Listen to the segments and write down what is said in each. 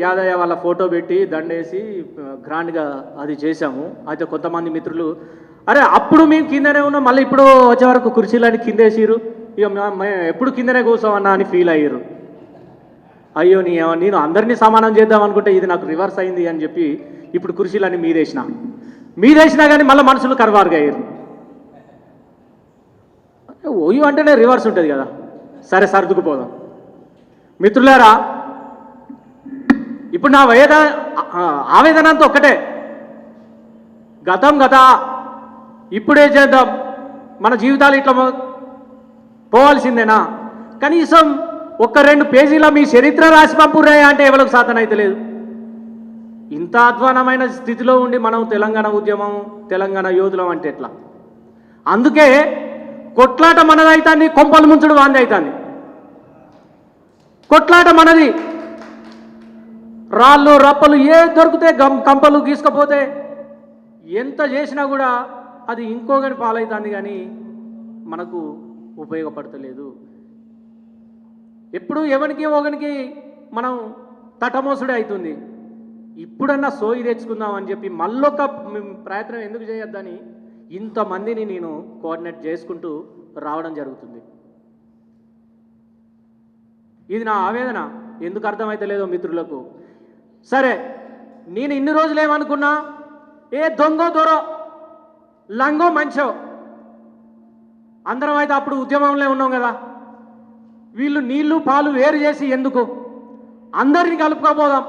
యాదయ్య వాళ్ళ ఫోటో పెట్టి దండేసి గ్రాండ్గా అది చేశాము. అయితే కొంతమంది మిత్రులు అరే అప్పుడు మేము కిందనే ఉన్నాం, మళ్ళీ ఇప్పుడు వచ్చే వరకు కుర్చీలని కిందేసిరు, ఇక మేము ఎప్పుడు కిందనే కూర్చోమన్నా అని ఫీల్ అయ్యారు. అయ్యో నేను అందరినీ సమానం చేద్దాం అనుకుంటే ఇది నాకు రివర్స్ అయింది అని చెప్పి ఇప్పుడు కుర్చీలన్నీ మీదేసినా కానీ మళ్ళీ మనుషులు కర్వారుగా అయ్యారు. ఓయు అంటేనే రివర్స్ ఉంటుంది కదా. సరే సర్దుకుపోదాం మిత్రులారా. ఇప్పుడు నా ఆవేదన అంతా ఒక్కటే, గతం గత, ఇప్పుడే చేద్దాం, మన జీవితాలు ఇట్లా పోవాల్సిందేనా? కనీసం ఒక్క 2 పేజీల మీ చరిత్ర రాసి పంపురాయా అంటే ఎవరికి సాధన అయితే లేదు. ఇంత అధ్వానమైన స్థితిలో ఉండి మనం తెలంగాణ ఉద్యమం, తెలంగాణ యోధులం అంటే ఎట్లా? అందుకే కొట్లాట మనదైతాన్ని, కొంపలు ముంచుడు వాంది అవుతుంది. కొట్లాట మనది, రాళ్ళు రప్పలు ఏ దొరికితే కంపలు గీసుకపోతే ఎంత చేసినా కూడా అది ఇంకోగని పాలవుతుంది, కానీ మనకు ఉపయోగపడతలేదు. ఎప్పుడు ఎవరికి ఒకనికి మనం తటమోసుడే అవుతుంది. ఇప్పుడన్నా సోయి తెచ్చుకుందాం అని చెప్పి మళ్ళొక ప్రయత్నం ఎందుకు చేయొద్దని ఇంతమందిని నేను కోఆర్డినేట్ చేసుకుంటూ రావడం జరుగుతుంది. ఇది నా ఆవేదన ఎందుకు అర్థమైతే లేదో మిత్రులకు. సరే, నేను ఇన్ని రోజులు ఏమనుకున్నా, ఏ దొంగో దొరో లంగో మంచో అందరం అయితే అప్పుడు ఉద్యమంలో ఉన్నాం కదా, వీళ్ళు నీళ్లు పాలు వేరు చేసి ఎందుకు, అందరినీ కలుపుకోపోదాం,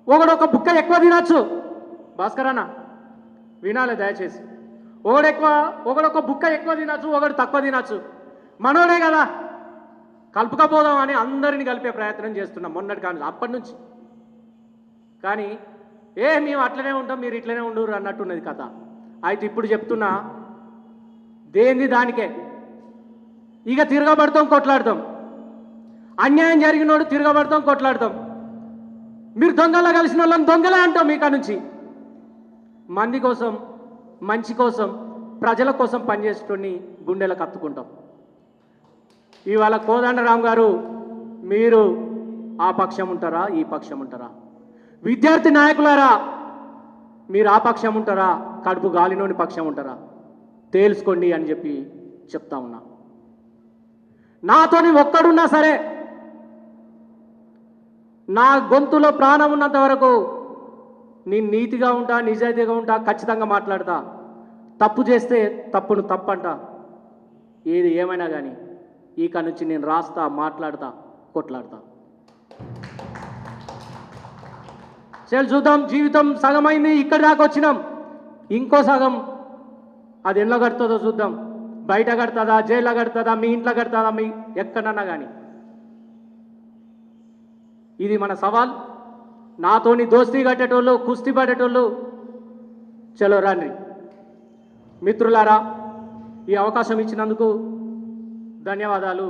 ఒకడొక బుక్క ఎక్కువ తినచ్చు. భాస్కర్ అన్న వినాలి దయచేసి, ఒకడొక బుక్క ఎక్కువ తినచ్చు, ఒకడు తక్కువ తినచ్చు, మనోడే కదా, కలుపుకపోదాం అని అందరినీ కలిపే ప్రయత్నం చేస్తున్నాం మొన్నటి కానీ అప్పటి నుంచి. కానీ మేము అట్లనే ఉంటాం, మీరు ఇట్లనే ఉండరు అన్నట్టున్నది కథ. అయితే ఇప్పుడు చెప్తున్నా, దేనిది దానికే. ఇక తిరగబడతాం, కొట్లాడతాం, అన్యాయం జరిగినోడు తిరగబడతాం, కొట్లాడతాం. మీరు దొంగలా కలిసిన వాళ్ళని దొంగలే అంటాం. మీకా నుంచి మంది కోసం, మంచి కోసం, ప్రజల కోసం పనిచేసేటోని గుండెలకు హత్తుకుంటాం. ఇవాళ కోదండరాం గారు, మీరు ఆ పక్షం ఉంటారా, ఈ పక్షం ఉంటారా? విద్యార్థి నాయకులారా, మీరు ఆ పక్షం ఉంటారా, కడుపు గాలినోని పక్షం ఉంటారా? తేల్చుకోండి అని చెప్పి చెప్తా ఉన్నా. నాతోని ఒక్కడున్నా సరే, నా గొంతులో ప్రాణం ఉన్నంత వరకు నేను నీతిగా ఉంటా, నిజాయితీగా ఉంటా, ఖచ్చితంగా మాట్లాడతా. తప్పు చేస్తే తప్పును తప్పంట. ఏది ఏమైనా కానీ ఇక నుంచి నేను రాస్తా, మాట్లాడతా, కొట్లాడతా. చల్ చూద్దాం, జీవితం సగమైంది, ఇక్కడి దాకా వచ్చినాం, ఇంకో సగం అది ఎట్లా కడుతుందో చూద్దాం. బయట కడుతుందా, జైల్లో కడుతుందా, మీ ఇంట్లో కడుతుందా, మీ ఎక్కడన్నా కానీ. ఇది మన సవాల్. నాతోని దోస్తీ కట్టేటోళ్ళు, కుస్తీ పడేటోళ్ళు చలో రండి. మిత్రులారా, ఈ అవకాశం ఇచ్చినందుకు ధన్యవాదాలు.